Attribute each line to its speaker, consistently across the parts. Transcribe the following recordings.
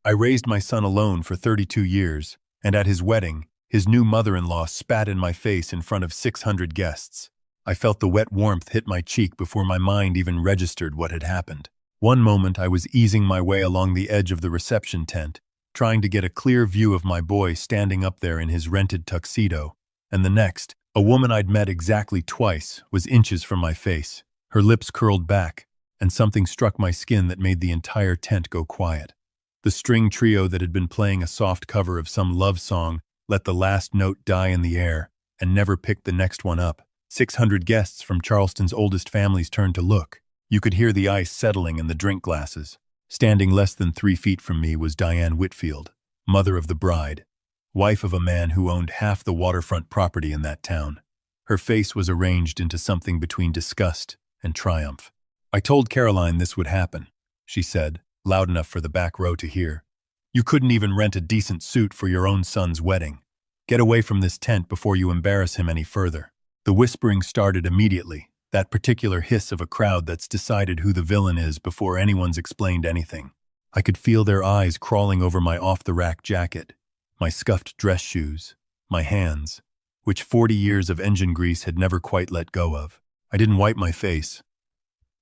Speaker 1: I raised my son alone for 32 years, and at his wedding, his new mother-in-law spat in my face in front of 600 guests. I felt the wet warmth hit my cheek before my mind even registered what had happened. One moment I was easing my way along the edge of the reception tent, trying to get a clear view of my boy standing up there in his rented tuxedo, and the next, a woman I'd met exactly twice was inches from my face. Her lips curled back, and something struck my skin that made the entire tent go quiet. The string trio that had been playing a soft cover of some love song let the last note die in the air and never picked the next one up. 600 guests from Charleston's oldest families turned to look. You could hear the ice settling in the drink glasses. Standing less than 3 feet from me was Diane Whitfield, mother of the bride, wife of a man who owned half the waterfront property in that town. Her face was arranged into something between disgust and triumph. "I told Caroline this would happen," she said, loud enough for the back row to hear. "You couldn't even rent a decent suit for your own son's wedding. Get away from this tent before you embarrass him any further." The whispering started immediately, that particular hiss of a crowd that's decided who the villain is before anyone's explained anything. I could feel their eyes crawling over my off-the-rack jacket, my scuffed dress shoes, my hands, which 40 years of engine grease had never quite let go of. I didn't wipe my face.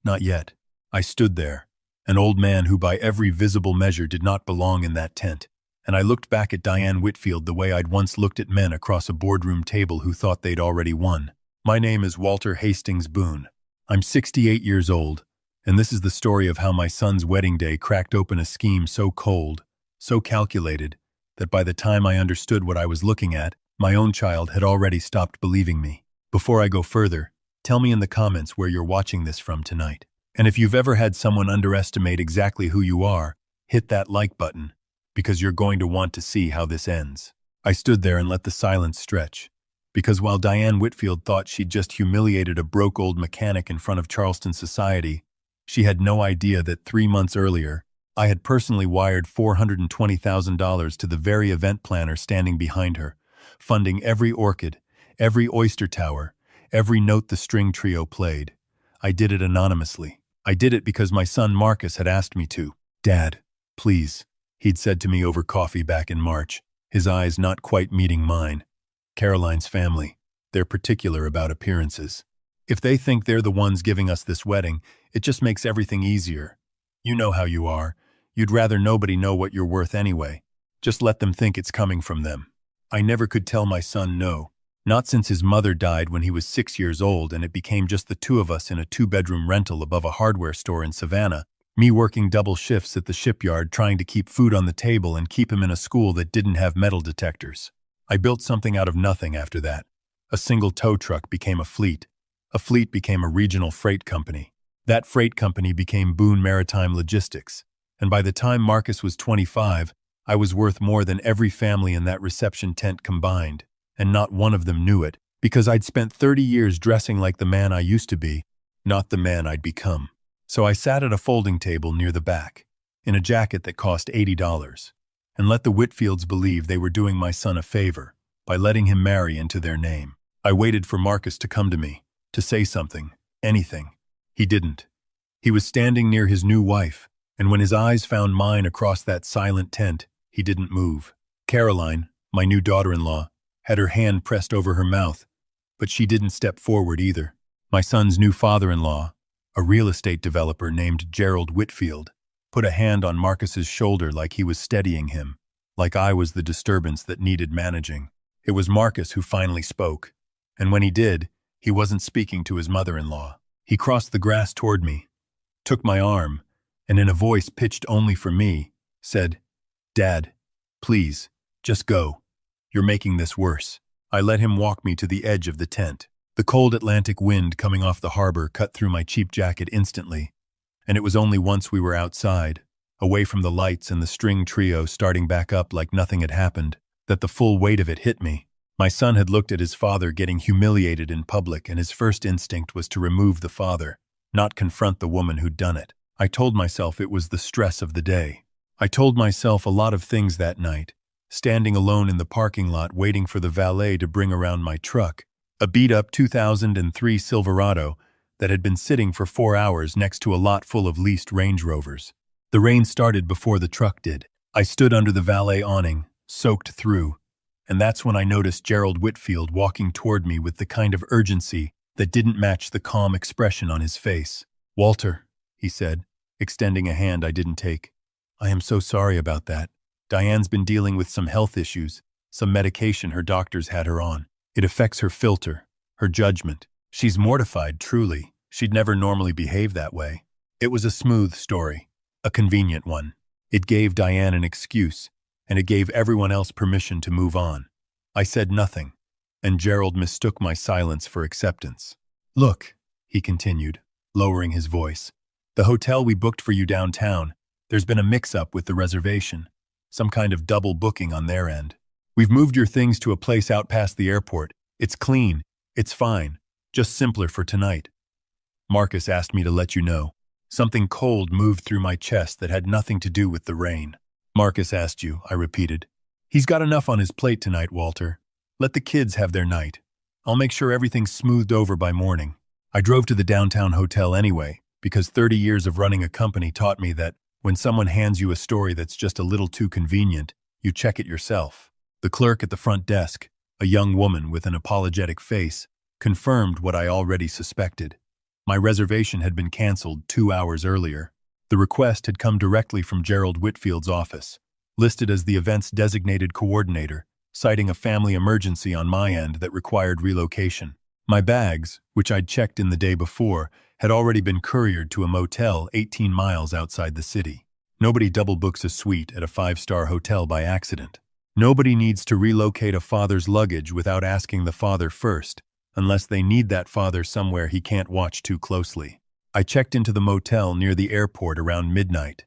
Speaker 1: Not yet. I stood there, an old man who by every visible measure did not belong in that tent, and I looked back at Diane Whitfield the way I'd once looked at men across a boardroom table who thought they'd already won. "My name is Walter Hastings Boone. I'm 68 years old, and this is the story of how my son's wedding day cracked open a scheme so cold, so calculated, that by the time I understood what I was looking at, my own child had already stopped believing me. Before I go further, tell me in the comments where you're watching this from tonight. And if you've ever had someone underestimate exactly who you are, hit that like button, because you're going to want to see how this ends." I stood there and let the silence stretch, because while Diane Whitfield thought she'd just humiliated a broke old mechanic in front of Charleston society, she had no idea that 3 months earlier, I had personally wired $420,000 to the very event planner standing behind her, funding every orchid, every oyster tower, every note the string trio played. I did it anonymously. I did it because my son Marcus had asked me to. "Dad, please," he'd said to me over coffee back in March, his eyes not quite meeting mine. "Caroline's family, they're particular about appearances. If they think they're the ones giving us this wedding, it just makes everything easier. You know how you are. You'd rather nobody know what you're worth anyway. Just let them think it's coming from them." I never could tell my son no. Not since his mother died when he was 6 years old and it became just the two of us in a 2-bedroom rental above a hardware store in Savannah, me working double shifts at the shipyard trying to keep food on the table and keep him in a school that didn't have metal detectors. I built something out of nothing after that. A single tow truck became a fleet. A fleet became a regional freight company. That freight company became Boone Maritime Logistics. And by the time Marcus was 25, I was worth more than every family in that reception tent combined. And not one of them knew it, because I'd spent 30 years dressing like the man I used to be, not the man I'd become. So I sat at a folding table near the back, in a jacket that cost $80, and let the Whitfields believe they were doing my son a favor by letting him marry into their name. I waited for Marcus to come to me, to say something, anything. He didn't. He was standing near his new wife, and when his eyes found mine across that silent tent, he didn't move. Caroline, my new daughter-in-law, had her hand pressed over her mouth, but she didn't step forward either. My son's new father-in-law, a real estate developer named Gerald Whitfield, put a hand on Marcus's shoulder like he was steadying him, like I was the disturbance that needed managing. It was Marcus who finally spoke, and when he did, he wasn't speaking to his mother-in-law. He crossed the grass toward me, took my arm, and in a voice pitched only for me, said, "Dad, please, just go. You're making this worse." I let him walk me to the edge of the tent. The cold Atlantic wind coming off the harbor cut through my cheap jacket instantly, and it was only once we were outside, away from the lights and the string trio starting back up like nothing had happened, that the full weight of it hit me. My son had looked at his father getting humiliated in public, and his first instinct was to remove the father, not confront the woman who'd done it. I told myself it was the stress of the day. I told myself a lot of things that night, standing alone in the parking lot waiting for the valet to bring around my truck, a beat-up 2003 Silverado that had been sitting for 4 hours next to a lot full of leased Range Rovers. The rain started before the truck did. I stood under the valet awning, soaked through, and that's when I noticed Gerald Whitfield walking toward me with the kind of urgency that didn't match the calm expression on his face. "Walter," he said, extending a hand I didn't take. "I am so sorry about that. Diane's been dealing with some health issues, some medication her doctors had her on. It affects her filter, her judgment. She's mortified, truly. She'd never normally behave that way." It was a smooth story, a convenient one. It gave Diane an excuse, and it gave everyone else permission to move on. I said nothing, and Gerald mistook my silence for acceptance. "Look," he continued, lowering his voice, "the hotel we booked for you downtown, there's been a mix-up with the reservation. Some kind of double booking on their end. We've moved your things to a place out past the airport. It's clean. It's fine. Just simpler for tonight. Marcus asked me to let you know." Something cold moved through my chest that had nothing to do with the rain. "Marcus asked you," I repeated. "He's got enough on his plate tonight, Walter. Let the kids have their night. I'll make sure everything's smoothed over by morning." I drove to the downtown hotel anyway, because 30 years of running a company taught me that when someone hands you a story that's just a little too convenient, you check it yourself. The clerk at the front desk, a young woman with an apologetic face, confirmed what I already suspected. My reservation had been canceled 2 hours earlier. The request had come directly from Gerald Whitfield's office, listed as the event's designated coordinator, citing a family emergency on my end that required relocation. My bags, which I'd checked in the day before, had already been couriered to a motel 18 miles outside the city. Nobody double books a suite at a 5-star hotel by accident. Nobody needs to relocate a father's luggage without asking the father first, unless they need that father somewhere he can't watch too closely. I checked into the motel near the airport around midnight.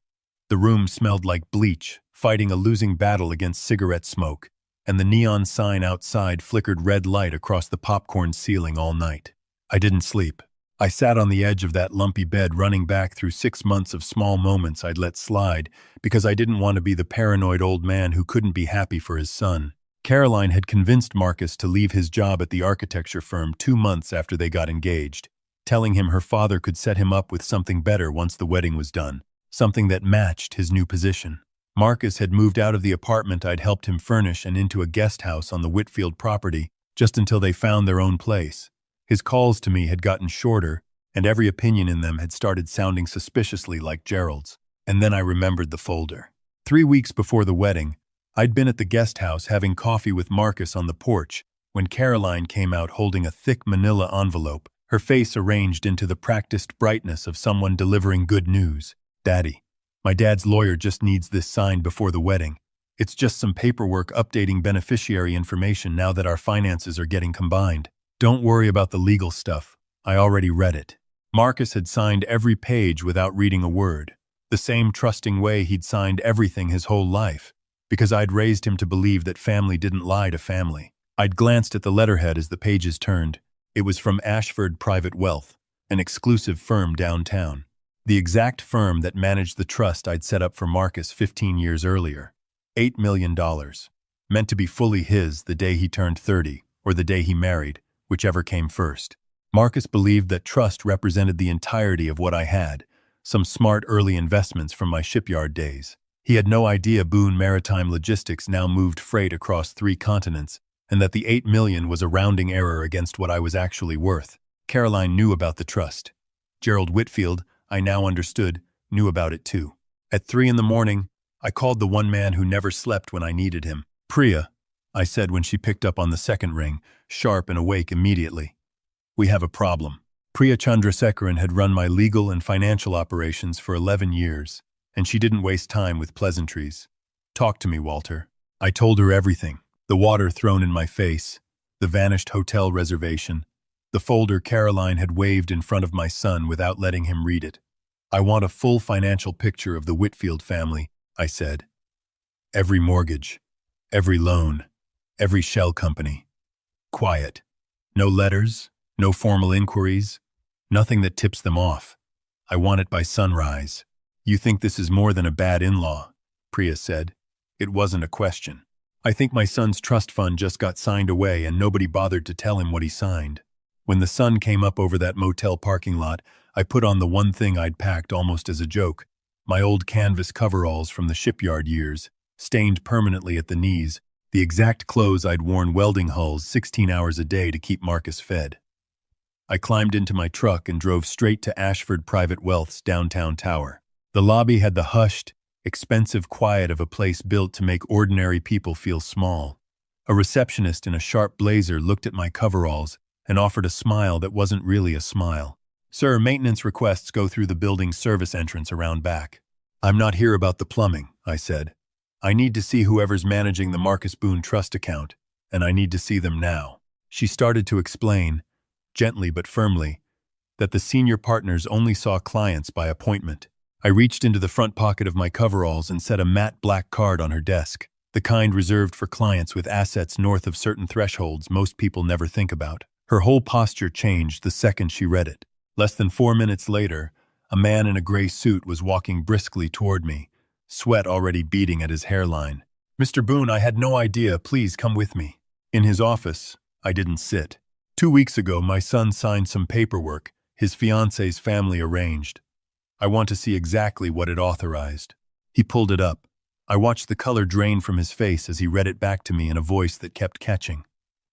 Speaker 1: The room smelled like bleach, fighting a losing battle against cigarette smoke, and the neon sign outside flickered red light across the popcorn ceiling all night. I didn't sleep. I sat on the edge of that lumpy bed running back through 6 months of small moments I'd let slide because I didn't want to be the paranoid old man who couldn't be happy for his son. Caroline had convinced Marcus to leave his job at the architecture firm 2 months after they got engaged, telling him her father could set him up with something better once the wedding was done, something that matched his new position. Marcus had moved out of the apartment I'd helped him furnish and into a guest house on the Whitfield property just until they found their own place. His calls to me had gotten shorter, and every opinion in them had started sounding suspiciously like Gerald's. And then I remembered the folder. 3 weeks before the wedding, I'd been at the guest house having coffee with Marcus on the porch when Caroline came out holding a thick manila envelope, her face arranged into the practiced brightness of someone delivering good news. "Daddy, my dad's lawyer just needs this signed before the wedding. It's just some paperwork updating beneficiary information now that our finances are getting combined. Don't worry about the legal stuff. I already read it." Marcus had signed every page without reading a word, the same trusting way he'd signed everything his whole life, because I'd raised him to believe that family didn't lie to family. I'd glanced at the letterhead as the pages turned. It was from Ashford Private Wealth, an exclusive firm downtown. The exact firm that managed the trust I'd set up for Marcus 15 years earlier. $8 million. Meant to be fully his the day he turned 30, or the day he married, whichever came first. Marcus believed that trust represented the entirety of what I had, some smart early investments from my shipyard days. He had no idea Boone Maritime Logistics now moved freight across 3 continents, and that the $8 million was a rounding error against what I was actually worth. Caroline knew about the trust. Gerald Whitfield, I now understood, knew about it too. At 3 in the morning, I called the one man who never slept when I needed him. "Priya," I said when she picked up on the second ring, sharp and awake immediately. "We have a problem." Priya Chandrasekaran had run my legal and financial operations for 11 years, and she didn't waste time with pleasantries. "Talk to me, Walter." I told her everything, the water thrown in my face, the vanished hotel reservation, the folder Caroline had waved in front of my son without letting him read it. "I want a full financial picture of the Whitfield family," I said. "Every mortgage, every loan, every shell company. Quiet. No letters, no formal inquiries, nothing that tips them off. I want it by sunrise." "You think this is more than a bad in-law," Priya said. It wasn't a question. "I think my son's trust fund just got signed away and nobody bothered to tell him what he signed. When the sun came up over that motel parking lot, I put on the one thing I'd packed almost as a joke. My old canvas coveralls from the shipyard years, stained permanently at the knees, the exact clothes I'd worn welding hulls 16 hours a day to keep Marcus fed. I climbed into my truck and drove straight to Ashford Private Wealth's downtown tower. The lobby had the hushed, expensive quiet of a place built to make ordinary people feel small. A receptionist in a sharp blazer looked at my coveralls and offered a smile that wasn't really a smile. "Sir, maintenance requests go through the building's service entrance around back." "I'm not here about the plumbing," I said. "I need to see whoever's managing the Marcus Boone Trust account, and I need to see them now." She started to explain, gently but firmly, that the senior partners only saw clients by appointment. I reached into the front pocket of my coveralls and set a matte black card on her desk, the kind reserved for clients with assets north of certain thresholds most people never think about. Her whole posture changed the second she read it. Less than 4 minutes later, a man in a gray suit was walking briskly toward me, sweat already beading at his hairline. "Mr. Boone, I had no idea. Please come with me." In his office, I didn't sit. 2 weeks ago, my son signed some paperwork his fiancé's family arranged. I want to see exactly what it authorized. He pulled it up. I watched the color drain from his face as he read it back to me in a voice that kept catching.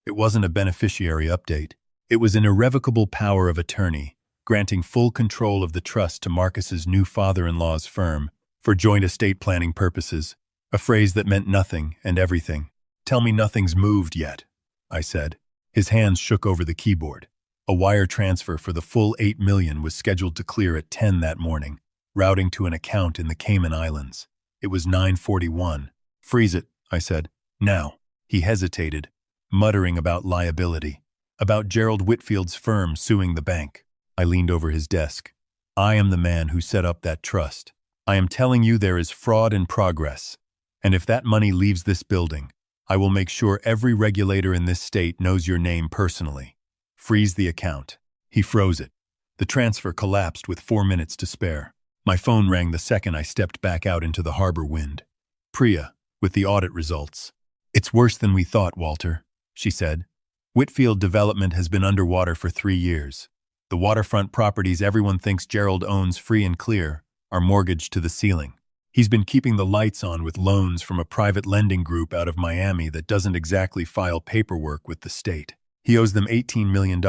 Speaker 1: It wasn't a beneficiary update. It was an irrevocable power of attorney, granting full control of the trust to Marcus's new father-in-law's firm for joint estate planning purposes, a phrase that meant nothing and everything. "Tell me nothing's moved yet," I said. His hands shook over the keyboard. A wire transfer for the full $8 million was scheduled to clear at 10 that morning, routing to an account in the Cayman Islands. It was 9:41. "Freeze it," I said. "Now." He hesitated, muttering about liability, about Gerald Whitfield's firm suing the bank. I leaned over his desk. "I am the man who set up that trust. I am telling you there is fraud in progress, and if that money leaves this building, I will make sure every regulator in this state knows your name personally. Freeze the account." He froze it. The transfer collapsed with 4 minutes to spare. My phone rang the second I stepped back out into the harbor wind. "Priya, with the audit results." "It's worse than we thought, Walter," she said. "Whitfield Development has been underwater for 3 years. The waterfront properties everyone thinks Gerald owns free and clear are mortgaged to the ceiling. He's been keeping the lights on with loans from a private lending group out of Miami that doesn't exactly file paperwork with the state. He owes them $18 million,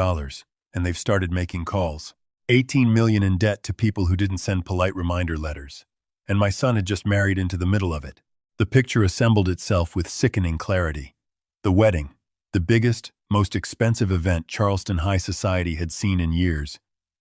Speaker 1: and they've started making calls. $18 million in debt to people who didn't send polite reminder letters. And my son had just married into the middle of it." The picture assembled itself with sickening clarity. The wedding, the biggest, most expensive event Charleston high society had seen in years,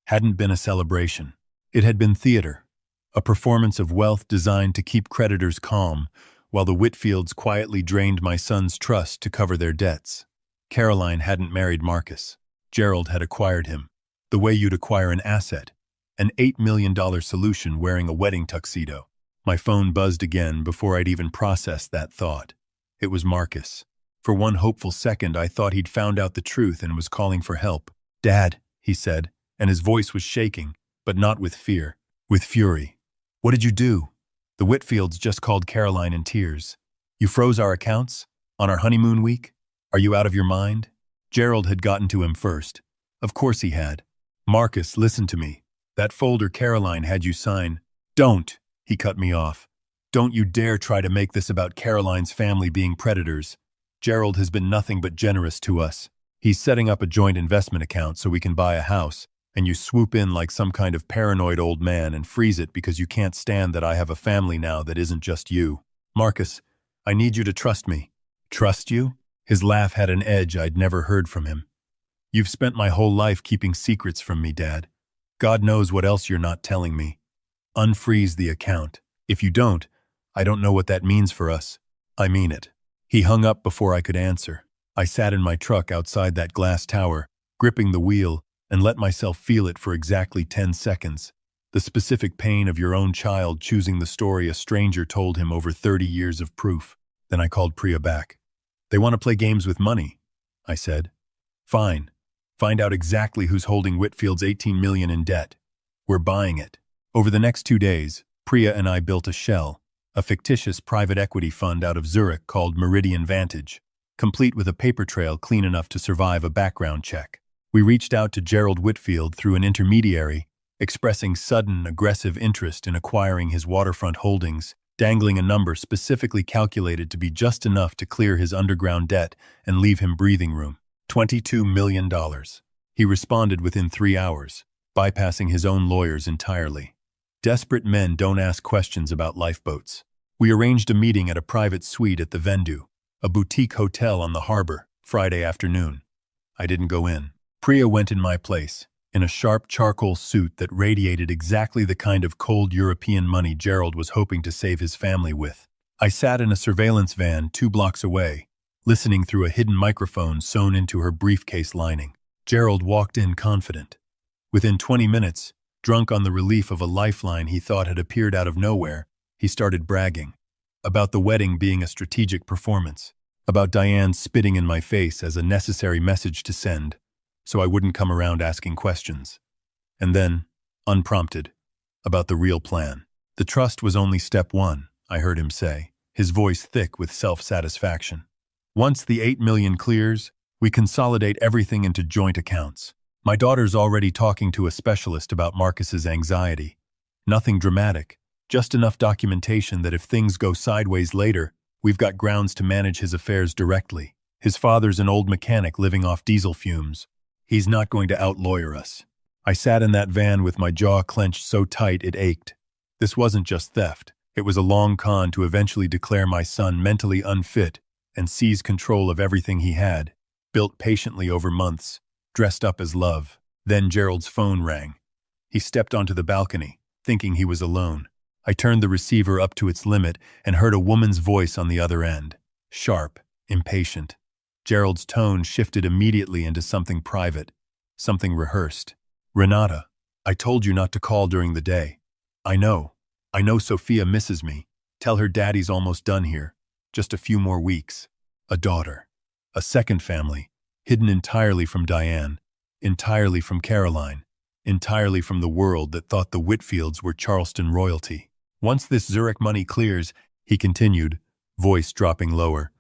Speaker 1: hadn't been a celebration. It had been theater, a performance of wealth designed to keep creditors calm, while the Whitfields quietly drained my son's trust to cover their debts. Caroline hadn't married Marcus. Gerald had acquired him, the way you'd acquire an asset, an $8 million solution wearing a wedding tuxedo. My phone buzzed again before I'd even processed that thought. It was Marcus. For one hopeful second, I thought he'd found out the truth and was calling for help. "Dad," he said, and his voice was shaking, but not with fear, with fury. "What did you do?" "The Whitfields just called Caroline in tears." "You froze our accounts? On our honeymoon week? Are you out of your mind?" Gerald had gotten to him first. Of course he had. "Marcus, listen to me. That folder Caroline had you sign—" "Don't," he cut me off. "Don't you dare try to make this about Caroline's family being predators. Gerald has been nothing but generous to us. He's setting up a joint investment account so we can buy a house, and you swoop in like some kind of paranoid old man and freeze it because you can't stand that I have a family now that isn't just you. Marcus, I need you to trust me." "Trust you?" His laugh had an edge I'd never heard from him. "You've spent my whole life keeping secrets from me, Dad. God knows what else you're not telling me. Unfreeze the account. If you don't, I don't know what that means for us. I mean it." He hung up before I could answer. I sat in my truck outside that glass tower, gripping the wheel, and let myself feel it for exactly 10 seconds. The specific pain of your own child choosing the story a stranger told him over 30 years of proof. Then I called Priya back. "They want to play games with money," I said. "Fine. Find out exactly who's holding Whitfield's $18 million in debt. We're buying it." Over the next 2 days, Priya and I built a shell, a fictitious private equity fund out of Zurich called Meridian Vantage, complete with a paper trail clean enough to survive a background check. We reached out to Gerald Whitfield through an intermediary expressing sudden, aggressive interest in acquiring his waterfront holdings, dangling a number specifically calculated to be just enough to clear his underground debt and leave him breathing room. $22 million. He responded within 3 hours, bypassing his own lawyers entirely. Desperate men don't ask questions about lifeboats. We arranged a meeting at a private suite at the Vendu, a boutique hotel on the harbor, Friday afternoon. I didn't go in. Priya went in my place, in a sharp charcoal suit that radiated exactly the kind of cold European money Gerald was hoping to save his family with. I sat in a surveillance van 2 blocks away, listening through a hidden microphone sewn into her briefcase lining. Gerald walked in confident. Within 20 minutes, drunk on the relief of a lifeline he thought had appeared out of nowhere, he started bragging about the wedding being a strategic performance, about Diane spitting in my face as a necessary message to send, so I wouldn't come around asking questions. And then, unprompted, about the real plan. The trust was only step 1, I heard him say, his voice thick with self-satisfaction. Once the 8 million clears, we consolidate everything into joint accounts. My daughter's already talking to a specialist about Marcus's anxiety. Nothing dramatic, just enough documentation that if things go sideways later, we've got grounds to manage his affairs directly. His father's an old mechanic living off diesel fumes. He's not going to out-lawyer us. I sat in that van with my jaw clenched so tight it ached. This wasn't just theft. It was a long con to eventually declare my son mentally unfit and seize control of everything he had, built patiently over months, dressed up as love. Then Gerald's phone rang. He stepped onto the balcony, thinking he was alone. I turned the receiver up to its limit and heard a woman's voice on the other end, sharp, impatient. Gerald's tone shifted immediately into something private, something rehearsed. Renata, I told you not to call during the day. I know Sophia misses me. Tell her daddy's almost done here. Just a few more weeks. A daughter. A second family, hidden entirely from Diane, entirely from Caroline, entirely from the world that thought the Whitfields were Charleston royalty. Once this Zurich money clears, he continued, voice dropping lower,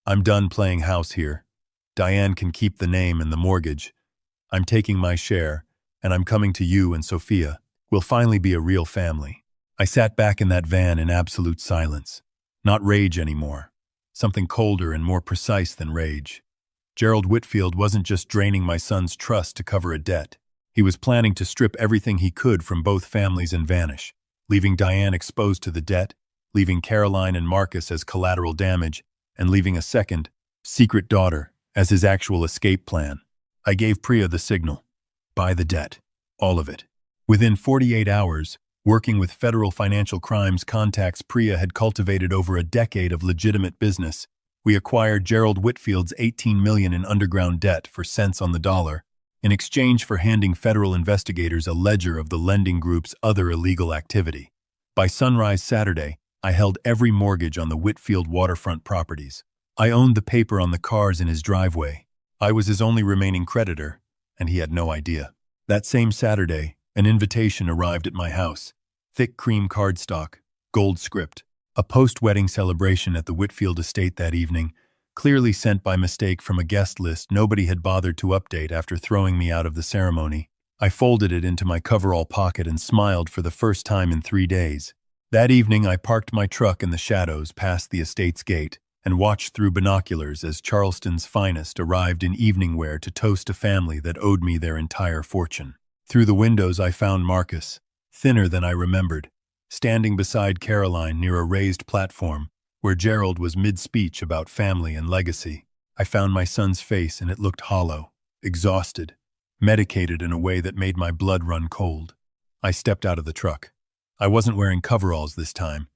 Speaker 1: I'm done playing house here. Diane can keep the name and the mortgage. I'm taking my share, and I'm coming to you and Sophia. We'll finally be a real family. I sat back in that van in absolute silence. Not rage anymore. Something colder and more precise than rage. Gerald Whitfield wasn't just draining my son's trust to cover a debt. He was planning to strip everything he could from both families and vanish, leaving Diane exposed to the debt, leaving Caroline and Marcus as collateral damage, and leaving a second, secret daughter as his actual escape plan. I gave Priya the signal. Buy the debt. All of it. Within 48 hours, working with federal financial crimes contacts Priya had cultivated over a decade of legitimate business, we acquired Gerald Whitfield's $18 million in underground debt for cents on the dollar, in exchange for handing federal investigators a ledger of the lending group's other illegal activity. By sunrise Saturday, I held every mortgage on the Whitfield waterfront properties. I owned the paper on the cars in his driveway. I was his only remaining creditor, and he had no idea. That same Saturday, an invitation arrived at my house. Thick cream cardstock, gold script. A post-wedding celebration at the Whitfield estate that evening, clearly sent by mistake from a guest list nobody had bothered to update after throwing me out of the ceremony. I folded it into my coverall pocket and smiled for the first time in 3 days. That evening I parked my truck in the shadows past the estate's gate and watched through binoculars as Charleston's finest arrived in evening wear to toast a family that owed me their entire fortune. Through the windows I found Marcus, thinner than I remembered, standing beside Caroline near a raised platform where Gerald was mid-speech about family and legacy. I found my son's face and it looked hollow, exhausted, medicated in a way that made my blood run cold. I stepped out of the truck. I wasn't wearing coveralls this time.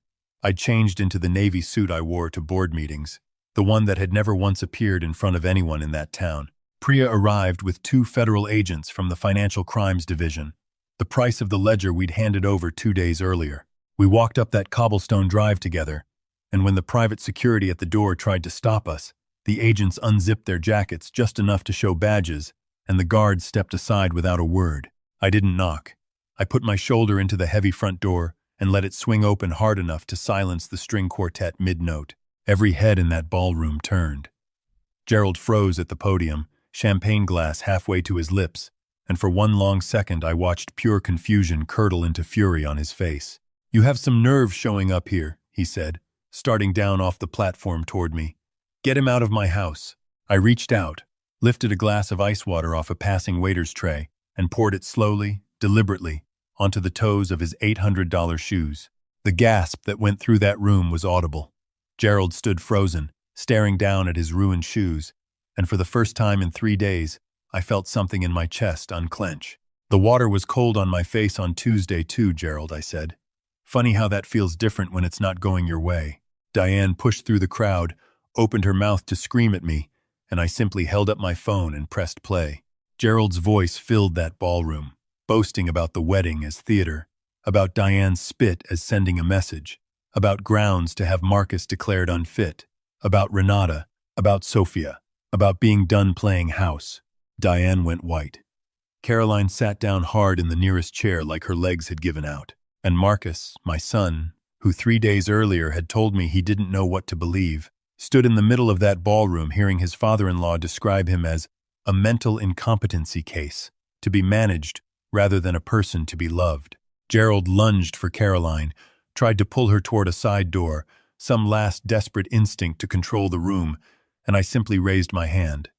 Speaker 1: I'd changed into the navy suit I wore to board meetings, the one that had never once appeared in front of anyone in that town. Priya arrived with 2 federal agents from the Financial Crimes Division, the price of the ledger we'd handed over 2 days earlier. We walked up that cobblestone drive together, and when the private security at the door tried to stop us, the agents unzipped their jackets just enough to show badges, and the guards stepped aside without a word. I didn't knock. I put my shoulder into the heavy front door and let it swing open hard enough to silence the string quartet mid-note. Every head in that ballroom turned. Gerald froze at the podium, champagne glass halfway to his lips, and for one long second I watched pure confusion curdle into fury on his face. "You have some nerve showing up here," he said, starting down off the platform toward me. "Get him out of my house." I reached out, lifted a glass of ice water off a passing waiter's tray, and poured it slowly, deliberately, onto the toes of his $800 shoes. The gasp that went through that room was audible. Gerald stood frozen, staring down at his ruined shoes, and for the first time in 3 days, I felt something in my chest unclench. "The water was cold on my face on Tuesday too, Gerald," I said. "Funny how that feels different when it's not going your way." Diane pushed through the crowd, opened her mouth to scream at me, and I simply held up my phone and pressed play. Gerald's voice filled that ballroom, boasting about the wedding as theater, about Diane's spit as sending a message, about grounds to have Marcus declared unfit, about Renata, about Sophia, about being done playing house. Diane went white. Caroline sat down hard in the nearest chair like her legs had given out. And Marcus, my son, who 3 days earlier had told me he didn't know what to believe, stood in the middle of that ballroom hearing his father-in-law describe him as a mental incompetency case, to be managed rather than a person to be loved. Gerald lunged for Caroline, tried to pull her toward a side door, some last desperate instinct to control the room, and I simply raised my hand.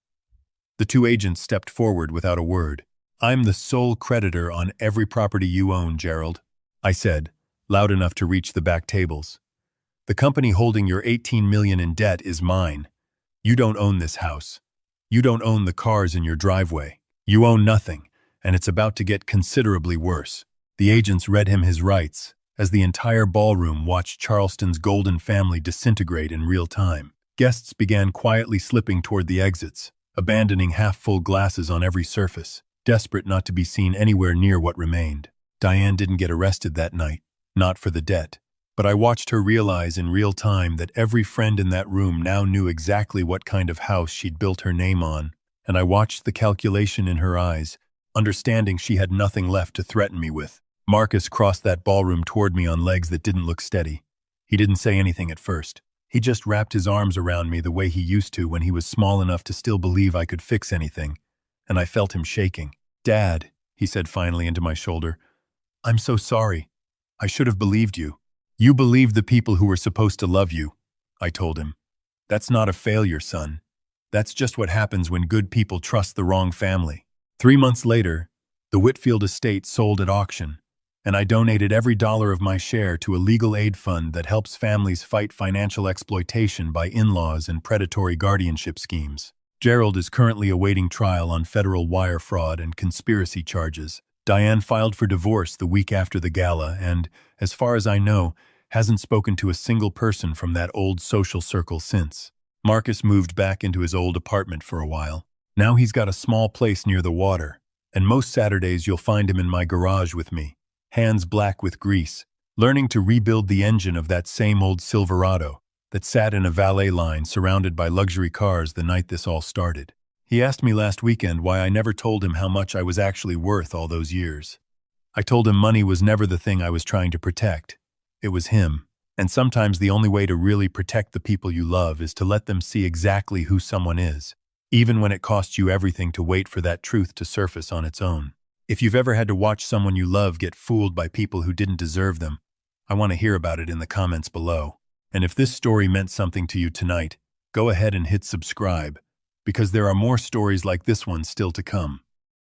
Speaker 1: The two agents stepped forward without a word. "I'm the sole creditor on every property you own, Gerald," I said, loud enough to reach the back tables. "The company holding your $18 million in debt is mine. You don't own this house. You don't own the cars in your driveway. You own nothing, and it's about to get considerably worse." The agents read him his rights, as the entire ballroom watched Charleston's golden family disintegrate in real time. Guests began quietly slipping toward the exits, abandoning half-full glasses on every surface, desperate not to be seen anywhere near what remained. Diane didn't get arrested that night, not for the debt, but I watched her realize in real time that every friend in that room now knew exactly what kind of house she'd built her name on, and I watched the calculation in her eyes, understanding she had nothing left to threaten me with. Marcus crossed that ballroom toward me on legs that didn't look steady. He didn't say anything at first. He just wrapped his arms around me the way he used to when he was small enough to still believe I could fix anything, and I felt him shaking. "Dad," he said finally into my shoulder, "I'm so sorry. I should have believed you." "You believed the people who were supposed to love you," I told him. "That's not a failure, son. That's just what happens when good people trust the wrong family." 3 months later, the Whitfield estate sold at auction, and I donated every dollar of my share to a legal aid fund that helps families fight financial exploitation by in-laws and predatory guardianship schemes. Gerald is currently awaiting trial on federal wire fraud and conspiracy charges. Diane filed for divorce the week after the gala and, as far as I know, hasn't spoken to a single person from that old social circle since. Marcus moved back into his old apartment for a while. Now he's got a small place near the water, and most Saturdays you'll find him in my garage with me, hands black with grease, learning to rebuild the engine of that same old Silverado that sat in a valet line surrounded by luxury cars the night this all started. He asked me last weekend why I never told him how much I was actually worth all those years. I told him money was never the thing I was trying to protect. It was him. And sometimes the only way to really protect the people you love is to let them see exactly who someone is, even when it costs you everything to wait for that truth to surface on its own. If you've ever had to watch someone you love get fooled by people who didn't deserve them, I want to hear about it in the comments below. And if this story meant something to you tonight, go ahead and hit subscribe, because there are more stories like this one still to come.